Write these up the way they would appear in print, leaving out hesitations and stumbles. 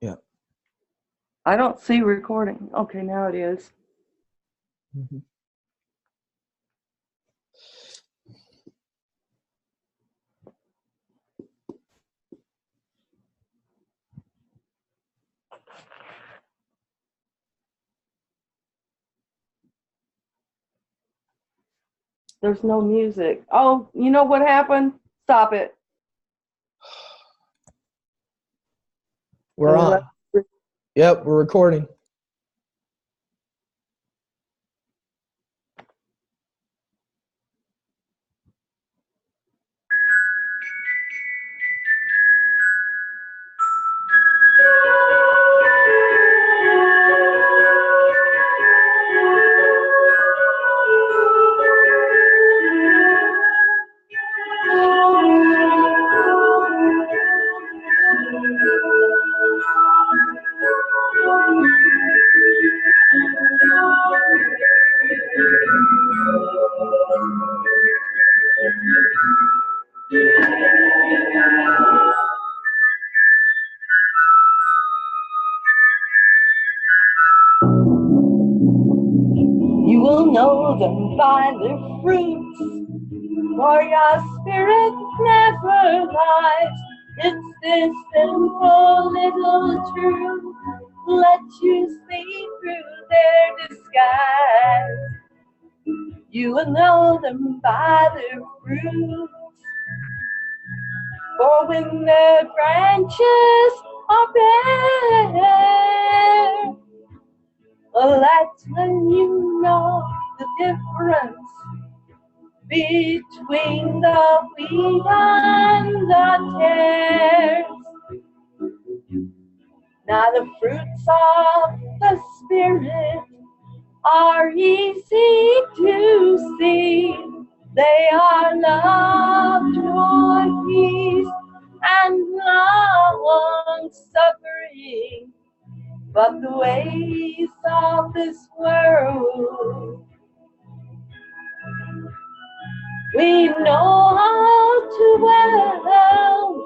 Yeah. I don't see recording. Okay, now it is. Mm-hmm. There's no music. Oh, you know what happened? Stop it. We're on. Yep, we're recording. You will know them by their fruits, for your spirit never lies. It's this simple little truth, let you see through their disguise. You will know them by their fruits, for when their branches are bare, well, that's when you know the difference between the wheat and the tares. Now the fruits of the Spirit are easy to see. They are love, joy, peace, and long-suffering. But the ways of this world we know how too well.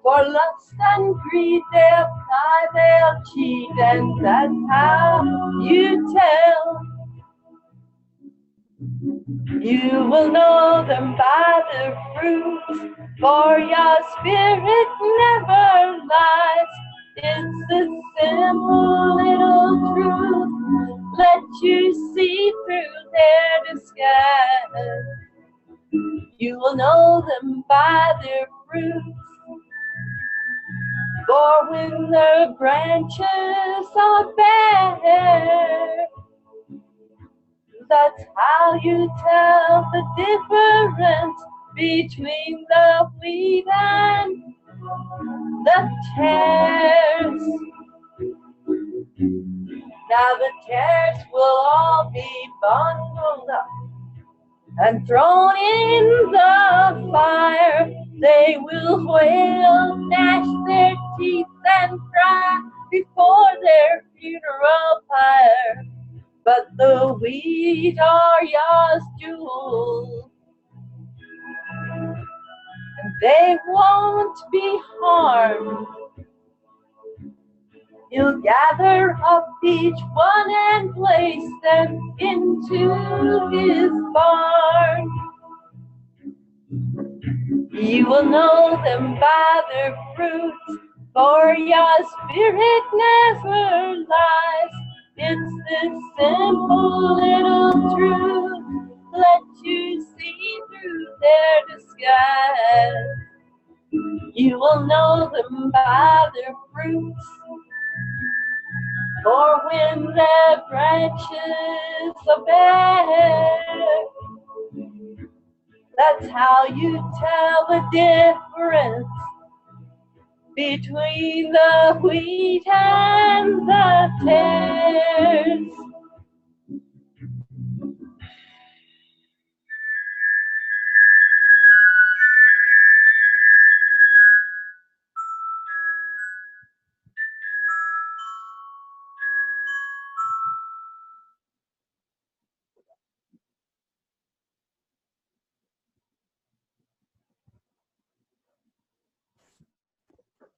For lust and greed they'll lie, they'll cheat, and that's how you tell. You will know them by their fruits, for your spirit never lies. It's the simple little truth, let you see through their disguise. You will know them by their fruits, for when their branches are bare, that's how you tell the difference between the wheat and the tares. Now the tares will all be bundled up and thrown in the fire. They will wail, gnash their teeth, and cry before their funeral pyre. But the wheat are yours, jewels, and they won't be harmed. He'll gather up each one and place them into his barn. You will know them by their fruits, for your spirit never lies. It's this simple little truth, let you see through their disguise. You will know them by their fruits, for when their branches are bare, that's how you tell the difference between the wheat and the tares.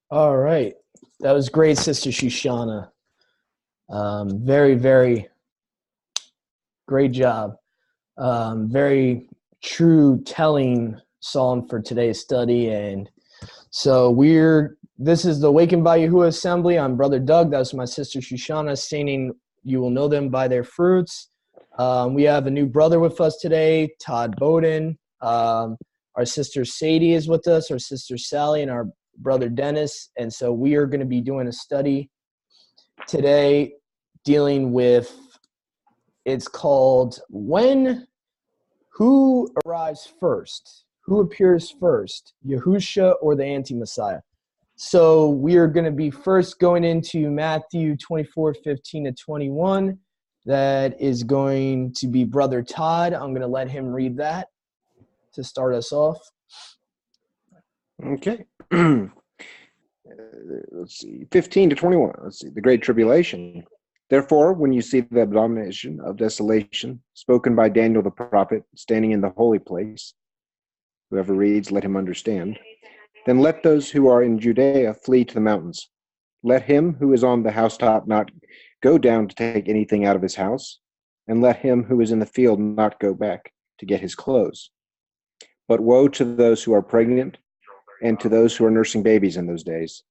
All right. That was great, Sister Shoshana. Very, very great job. Very true telling psalm for today's study. And so this is the Awakened by Yahuwah Assembly. I'm Brother Doug. That was my sister Shoshana singing, "You will know them by their fruits." We have a new brother with us today, Todd Bowden. Our sister Sadie is with us, our sister Sally, and our brother Dennis. And so we are going to be doing a study today dealing with, it's called Who Arrives First? Who appears first, Yahusha or the Anti-Messiah? So we are going to be first going into Matthew 24:15-21. That is going to be Brother Todd. I'm going to let him read that to start us off. Okay. Let's see, 15-21. Let's see, the Great Tribulation. Therefore, when you see the abomination of desolation spoken by Daniel the prophet standing in the holy place, whoever reads, let him understand. Then let those who are in Judea flee to the mountains. Let him who is on the housetop not go down to take anything out of his house, and let him who is in the field not go back to get his clothes. But woe to those who are pregnant and to those who are nursing babies in those days,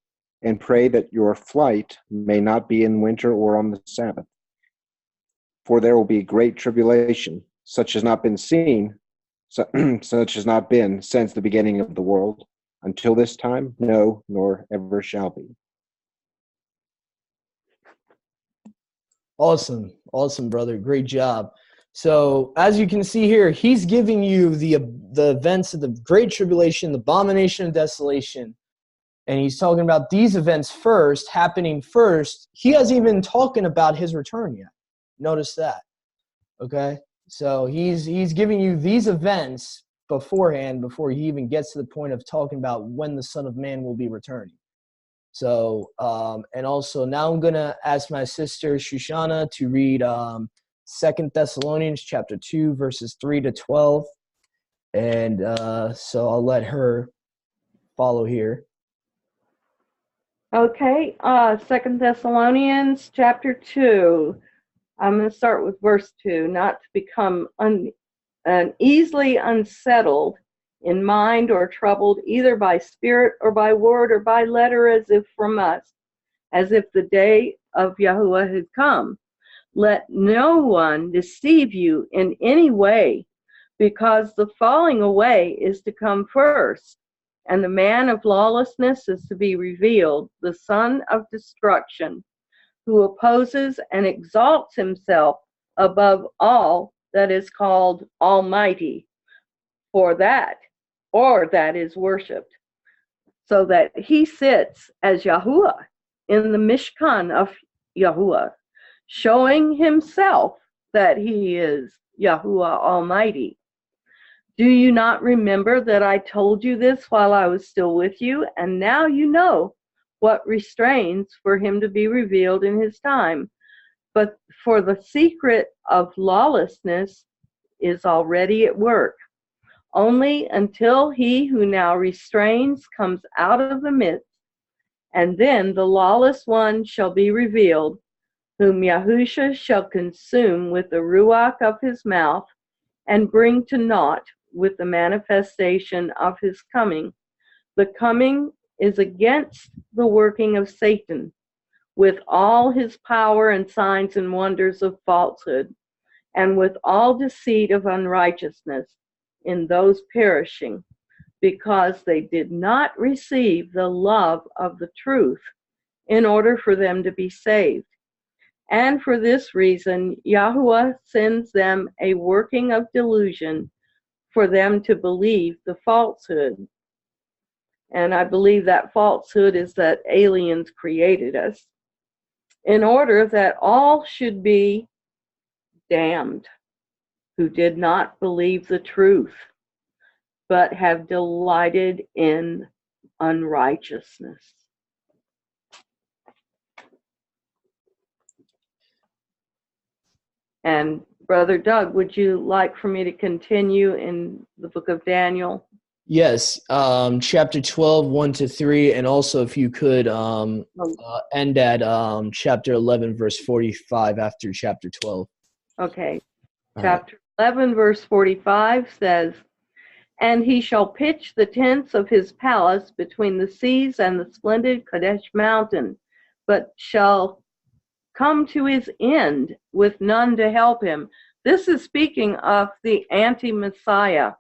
and pray that your flight may not be in winter or on the Sabbath. For there will be great tribulation, such has not been seen, such has not been since the beginning of the world, until this time, no, nor ever shall be. Awesome, brother. Great job. So as you can see here, he's giving you the events of the Great Tribulation, the abomination of desolation, and he's talking about these events happening first. He hasn't even talking about his return yet. Notice that. Okay, so he's giving you these events beforehand before he even gets to the point of talking about when the Son of Man will be returning. So, and also now I'm going to ask my sister Shoshana to read 2 Thessalonians chapter 2, verses 3-12. And so I'll let her follow here. Okay, 2 Thessalonians chapter 2. I'm going to start with verse 2. Not to become easily unsettled in mind or troubled either by spirit or by word or by letter as if from us, as if the day of Yahuwah had come. Let no one deceive you in any way, because the falling away is to come first, and the man of lawlessness is to be revealed, the son of destruction, who opposes and exalts himself above all that is called Almighty, that is worshipped, so that he sits as Yahuwah in the Mishkan of Yahuwah, showing himself that he is Yahuwah Almighty. Do you not remember that I told you this while I was still with you? And now you know what restrains for him to be revealed in his time. But for the secret of lawlessness is already at work. Only until he who now restrains comes out of the midst, and then the lawless one shall be revealed, whom Yahusha shall consume with the ruach of his mouth, and bring to naught with the manifestation of his coming. The coming is against the working of Satan, with all his power and signs and wonders of falsehood, and with all deceit of unrighteousness in those perishing, because they did not receive the love of the truth in order for them to be saved. And for this reason, Yahuwah sends them a working of delusion for them to believe the falsehood. And I believe that falsehood is that aliens created us, in order that all should be damned who did not believe the truth, but have delighted in unrighteousness. And Brother Doug, would you like for me to continue in the book of Daniel? Yes, chapter 12, 1 to 3, and also if you could end at chapter 11, verse 45 after chapter 12. Okay. All Chapter 11, verse 45 says, "And he shall pitch the tents of his palace between the seas and the splendid Kadesh mountain, but shall come to his end with none to help him." This is speaking of the anti-Messiah.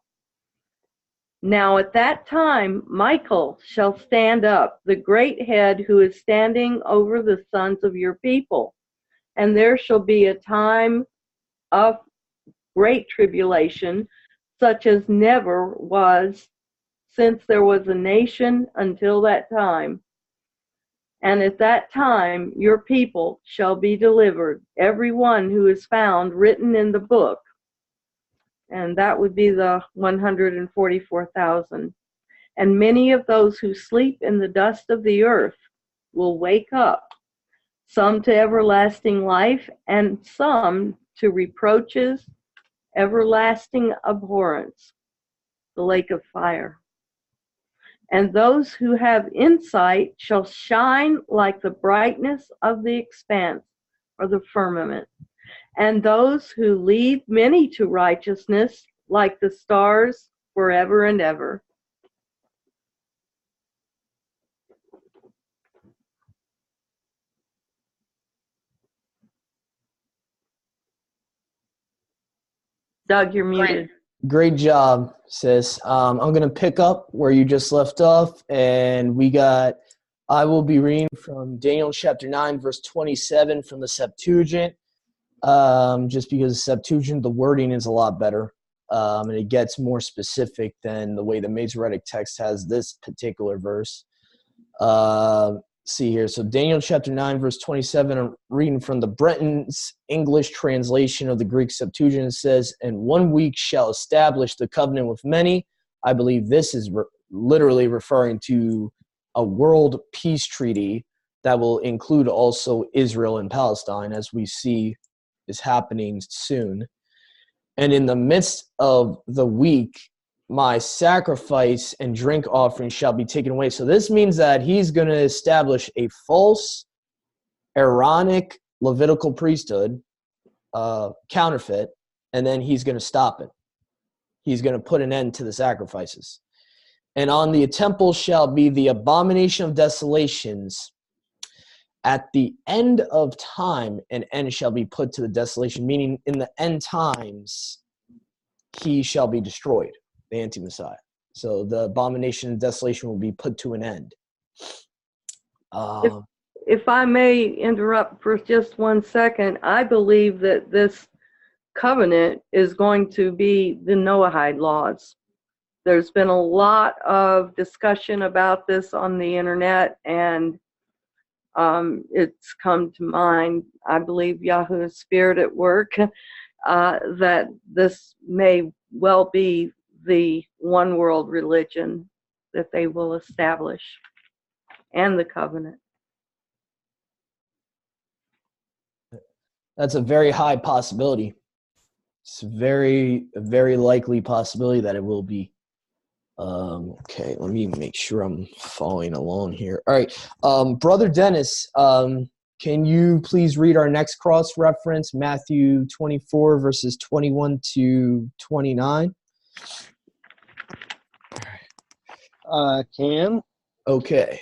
"Now at that time Michael shall stand up, the great head who is standing over the sons of your people. And there shall be a time of great tribulation, such as never was since there was a nation until that time. And at that time your people shall be delivered, every one who is found written in the book." And that would be the 144,000. "And many of those who sleep in the dust of the earth will wake up, some to everlasting life, and some to reproaches, everlasting abhorrence, the lake of fire. And those who have insight shall shine like the brightness of the expanse or the firmament. And those who lead many to righteousness like the stars forever and ever." Doug, you're muted. Great job, sis. I'm going to pick up where you just left off, and I will be reading from Daniel chapter 9, verse 27 from the Septuagint, just because the Septuagint, the wording is a lot better, and it gets more specific than the way the Masoretic text has this particular verse. See here. So Daniel chapter 9, verse 27, I'm reading from the Brenton's English translation of the Greek Septuagint. It says, "And 1 week shall establish the covenant with many." I believe this is literally referring to a world peace treaty that will include also Israel and Palestine, as we see is happening soon. "And in the midst of the week, my sacrifice and drink offering shall be taken away." So this means that he's going to establish a false Aaronic Levitical priesthood, counterfeit, and then he's going to stop it. He's going to put an end to the sacrifices. "And on the temple shall be the abomination of desolations. At the end of time, an end shall be put to the desolation," meaning in the end times, he shall be destroyed, the anti-Messiah. So the abomination and desolation will be put to an end. If I may interrupt for just 1 second, I believe that this covenant is going to be the Noahide laws. There's been a lot of discussion about this on the internet, and it's come to mind, I believe Yahusha's spirit at work, that this may well be the one world religion that they will establish, and the covenant. That's a very high possibility. It's a very likely possibility that it will be. Okay, let me make sure I'm following along here. All right, Brother Dennis, can you please read our next cross-reference, Matthew 24, verses 21 to 29? I can. Okay.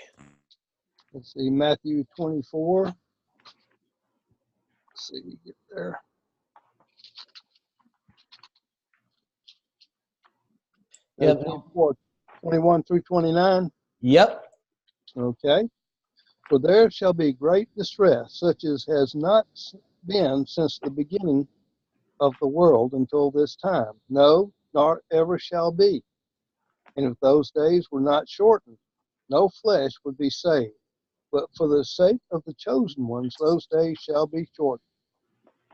Let's see, Matthew 24. Let's see, we get there. Yep. 21 through 29. Yep. Okay. "For there shall be great distress, such as has not been since the beginning of the world until this time, no, nor ever shall be. And if those days were not shortened, no flesh would be saved. But for the sake of the chosen ones, those days shall be shortened.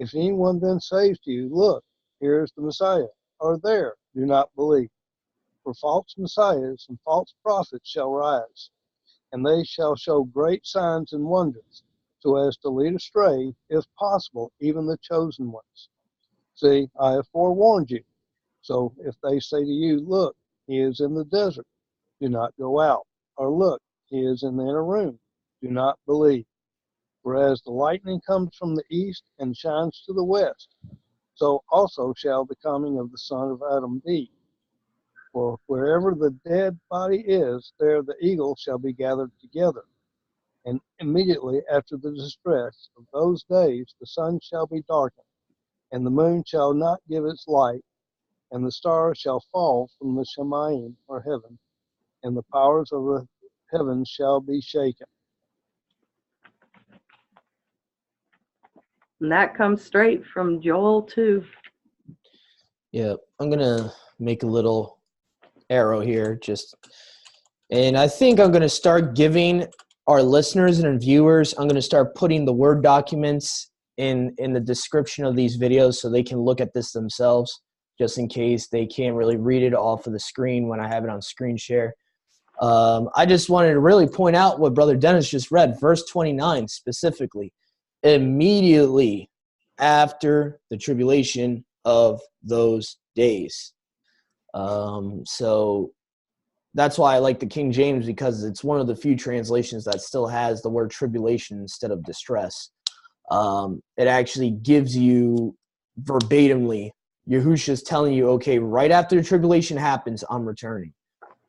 If anyone then says to you, 'Look, here is the Messiah,' or 'There,' do not believe. For false messiahs and false prophets shall rise, and they shall show great signs and wonders, so as to lead astray, if possible, even the chosen ones. See, I have forewarned you. So if they say to you, 'Look, he is in the desert. Do not go out. Or look, he is in the inner room. Do not believe. Whereas the lightning comes from the east and shines to the west, so also shall the coming of the Son of Adam be. For wherever the dead body is, there the eagle shall be gathered together. And immediately after the distress of those days, the sun shall be darkened, and the moon shall not give its light, and the stars shall fall from the Shemayim, or heaven, and the powers of the heavens shall be shaken. And that comes straight from Joel 2. Yeah, I'm going to make a little arrow here, and I think I'm going to start giving our listeners and viewers, I'm going to start putting the Word documents in the description of these videos so they can look at this themselves, just in case they can't really read it off of the screen when I have it on screen share. I just wanted to really point out what Brother Dennis just read, verse 29 specifically. Immediately after the tribulation of those days. So that's why I like the King James, because it's one of the few translations that still has the word tribulation instead of distress. It actually gives you verbatimly, Yahusha is telling you, okay, right after the tribulation happens, I'm returning,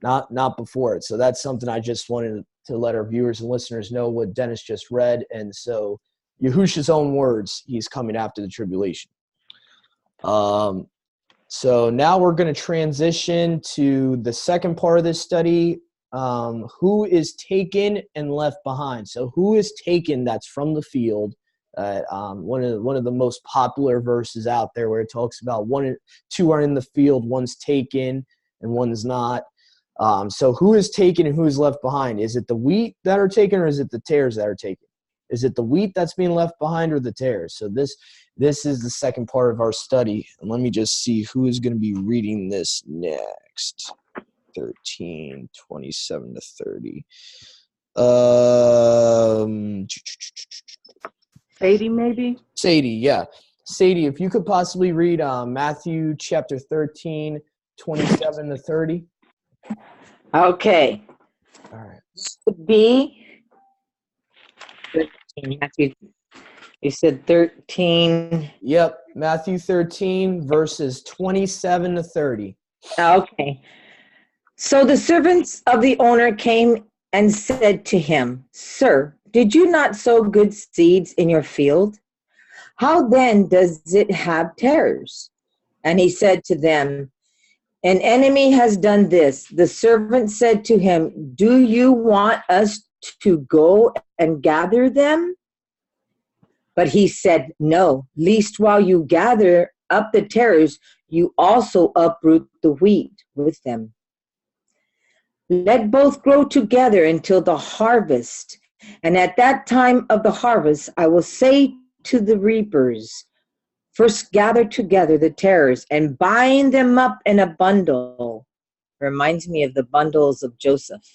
not before it. So that's something I just wanted to let our viewers and listeners know what Dennis just read. And so Yahusha's own words, he's coming after the tribulation. So now we're going to transition to the second part of this study, who is taken and left behind. So who is taken that's from the field? One of the most popular verses out there where it talks about two are in the field, one's taken and one's not. So who is taken and who is left behind? Is it the wheat that are taken, or is it the tares that are taken? Is it the wheat that's being left behind, or the tares? So this is the second part of our study. And let me just see who is going to be reading this next. 13, 27 to 30. Sadie, maybe? Sadie, yeah. Sadie, if you could possibly read Matthew chapter 13, 27 to 30. Okay. All right. This would be 13. Matthew, you said 13. Yep, Matthew 13, verses 27 to 30. Okay. So the servants of the owner came and said to him, Sir, did you not sow good seeds in your field? How then does it have tares? And he said to them, An enemy has done this. The servant said to him, Do you want us to go and gather them? But he said, No, lest while you gather up the tares, you also uproot the wheat with them. Let both grow together until the harvest. And at that time of the harvest, I will say to the reapers, First gather together the tares and bind them up in a bundle. Reminds me of the bundles of Joseph.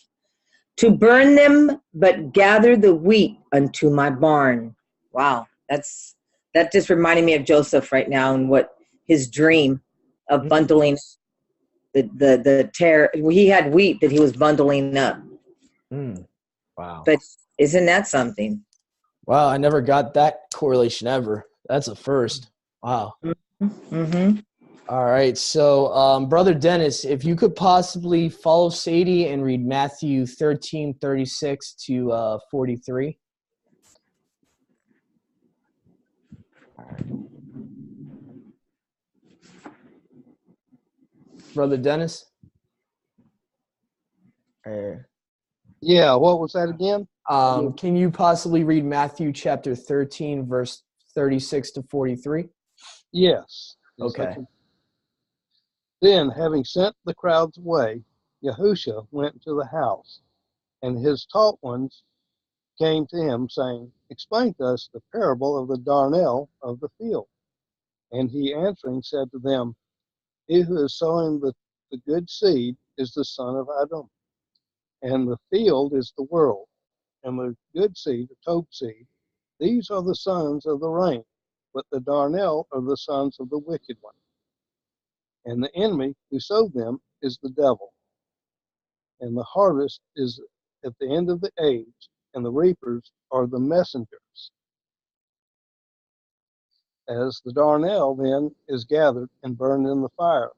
To burn them, but gather the wheat unto my barn. Wow, that just reminded me of Joseph right now and what his dream of bundling the tare. He had wheat that he was bundling up. Wow. But isn't that something? Wow, I never got that correlation ever. That's a first. Wow. Mm-hmm. All right, so Brother Dennis, if you could possibly follow Sadie and read Matthew 13, 36 to 43. All right. Brother Dennis? Yeah, what was that again? Can you possibly read Matthew chapter 13, verse 36 to 43? Yes. Okay. Then, having sent the crowds away, Yahusha went to the house, and his taught ones came to him, saying, Explain to us the parable of the darnel of the field. And he answering said to them, He who is sowing the good seed is the son of Adam, and the field is the world, and the good seed, the tov seed, these are the sons of the rain, but the darnel are the sons of the wicked one. And the enemy who sowed them is the devil, and the harvest is at the end of the age, and the reapers are the messengers. As the darnel then is gathered and burned in the fire,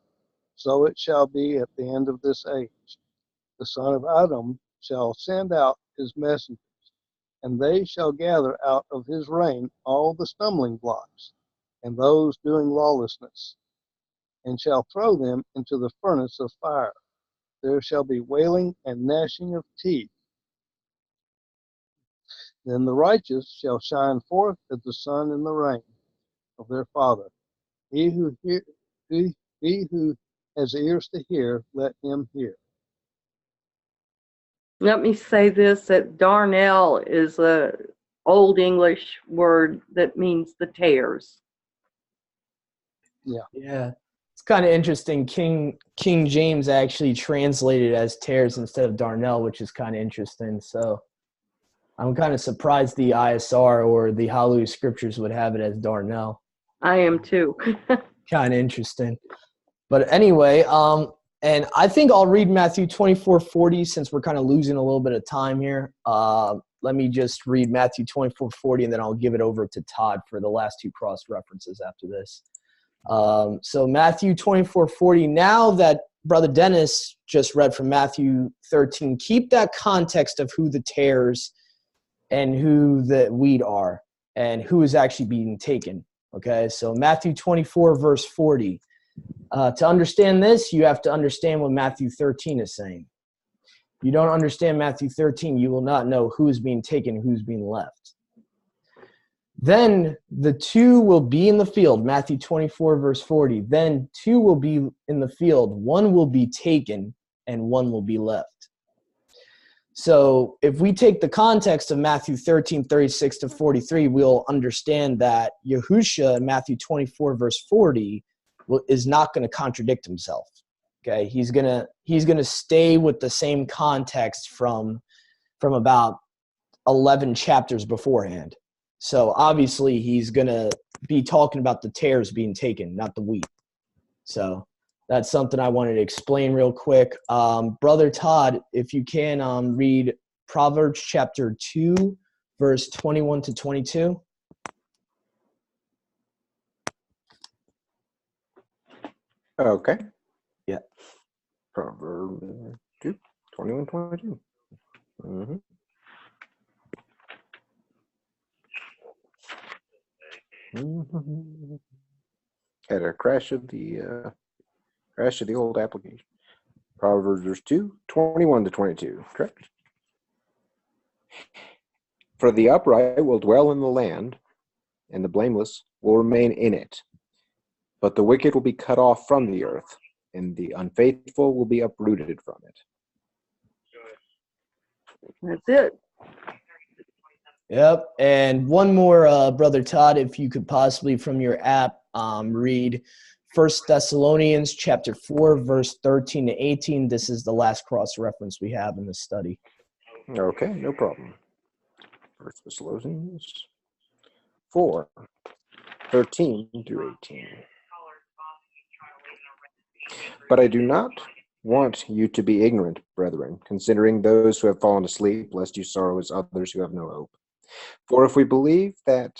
so it shall be at the end of this age. The son of Adam shall send out his messengers, and they shall gather out of his reign all the stumbling blocks, and those doing lawlessness, and shall throw them into the furnace of fire. There shall be wailing and gnashing of teeth. Then the righteous shall shine forth as the sun in the reign of their Father. He who has ears to hear, let him hear. Let me say this, that darnel is a Old English word that means the tares. Yeah. It's kind of interesting. King James actually translated as tares instead of darnel, which is kind of interesting. So I'm kind of surprised the ISR or the Hallelujah Scriptures would have it as darnel. I am too. Kind of interesting. But anyway, and I think I'll read Matthew 24:40 since we're kind of losing a little bit of time here. Let me just read Matthew 24:40, and then I'll give it over to Todd for the last two cross references after this. So Matthew 24:40, now that Brother Dennis just read from Matthew 13, keep that context of who the tares and who the wheat are and who is actually being taken. Okay, so Matthew 24, verse 40. To understand this, you have to understand what Matthew 13 is saying. If you don't understand Matthew 13, you will not know who is being taken, who's being left. Then the two will be in the field, Matthew 24, verse 40. Then two will be in the field, one will be taken, and one will be left. So if we take the context of Matthew 13, 36 to 43, we'll understand that Yahusha in Matthew 24, verse 40, is not going to contradict himself. Okay, he's gonna stay with the same context from about 11 chapters beforehand. So obviously he's gonna be talking about the tares being taken, not the wheat. So that's something I wanted to explain real quick. Brother Todd, if you can read Proverbs chapter 2, verse 21 to 22. Okay. Yeah. Proverbs 2, 21, 22. Mm-hmm. Mm-hmm. Had a crash of the old application. Proverbs 2, 21 to 22. Correct. For the upright will dwell in the land, and the blameless will remain in it. But the wicked will be cut off from the earth, and the unfaithful will be uprooted from it. That's it. Yep. And one more, Brother Todd, if you could possibly from your app read 1 Thessalonians chapter 4, verse 13 to 18. This is the last cross-reference we have in this study. Okay, no problem. 1 Thessalonians 4, 13 through 18. But I do not want you to be ignorant, brethren, considering those who have fallen asleep, lest you sorrow as others who have no hope. For if we believe that,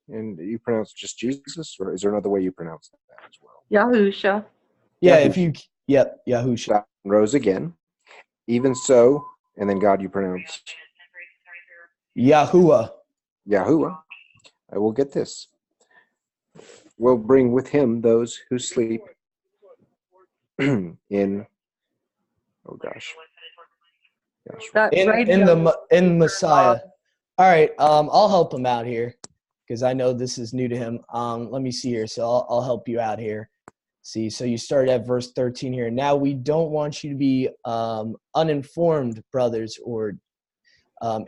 and you pronounce just Jesus, or is there another way you pronounce that as well? Yahusha. Yeah, Yahusha. Yahusha. Rose again. Even so, and then God you pronounce Yahuwah. Yahuwah. I will get this. Will bring with him those who sleep in, oh gosh. That radio. In Messiah. All right, I'll help him out here because I know this is new to him. Let me see here. So I'll help you out here. See, so you start at verse 13 here. Now we don't want you to be uninformed, brothers, or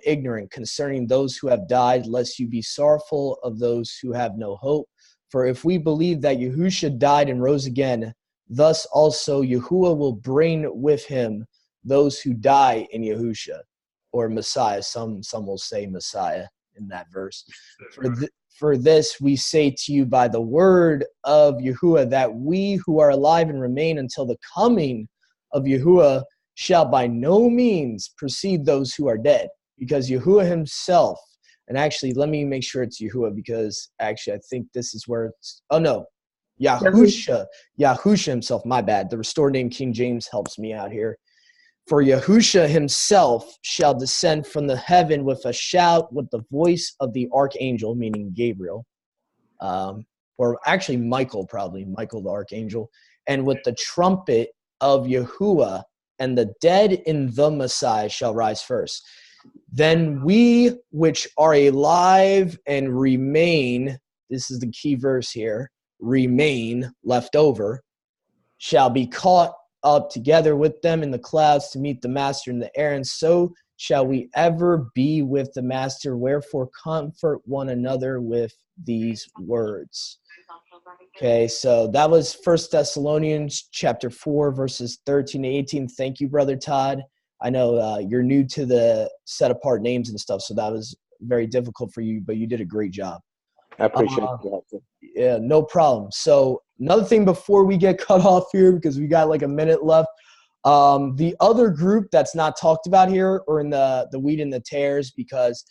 ignorant concerning those who have died, lest you be sorrowful of those who have no hope. For if we believe that Yahusha died and rose again, thus also Yahuwah will bring with him those who die in Yahusha, or Messiah. Some will say Messiah in that verse. For this we say to you by the word of Yahuwah, that we who are alive and remain until the coming of Yahuwah shall by no means precede those who are dead, because Yahuwah himself, and actually let me make sure it's Yahuwah, because actually I think this is where it's, oh no, Yahusha himself, my bad. The Restored Name King James helps me out here. For Yahusha himself shall descend from the heaven with a shout, with the voice of the archangel, meaning Gabriel, or actually Michael, probably Michael the archangel, and with the trumpet of Yahuwah, and the dead in the Messiah shall rise first. Then we which are alive and remain, this is the key verse here, remain, left over, shall be caught up together with them in the clouds to meet the Master in the air, and so shall we ever be with the Master. Wherefore comfort one another with these words. Okay, so that was 1 Thessalonians chapter 4, verses 13 to 18. Thank you, Brother Todd. I know you're new to the set apart names and stuff, so that was very difficult for you, but you did a great job. I appreciate that. Yeah, no problem. So another thing before we get cut off here, because we got like a minute left, the other group that's not talked about here are in the wheat and the tares, because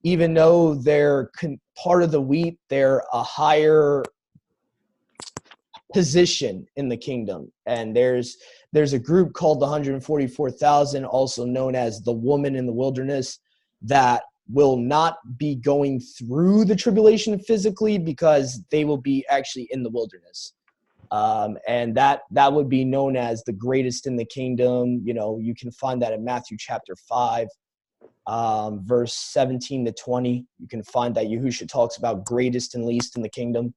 even though they're part of the wheat, they're a higher position in the kingdom. And there's a group called the 144,000, also known as the woman in the wilderness, that will not be going through the tribulation physically, because they will be actually in the wilderness. And that would be known as the greatest in the kingdom. You know, you can find that in Matthew chapter 5, verse 17 to 20. You can find that Yahusha talks about greatest and least in the kingdom.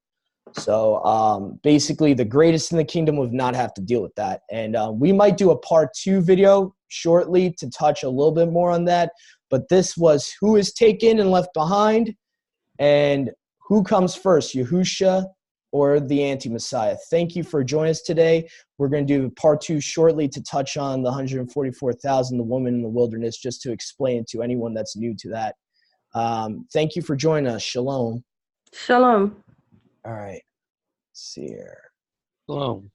So basically the greatest in the kingdom would not have to deal with that. And we might do a part 2 video shortly to touch a little bit more on that. But this was who is taken and left behind, and who comes first, Yahusha or the anti-Messiah. Thank you for joining us today. We're going to do part 2 shortly to touch on the 144,000, the woman in the wilderness, just to explain it to anyone that's new to that. Thank you for joining us. Shalom. Shalom. All right. Let's see here. Shalom.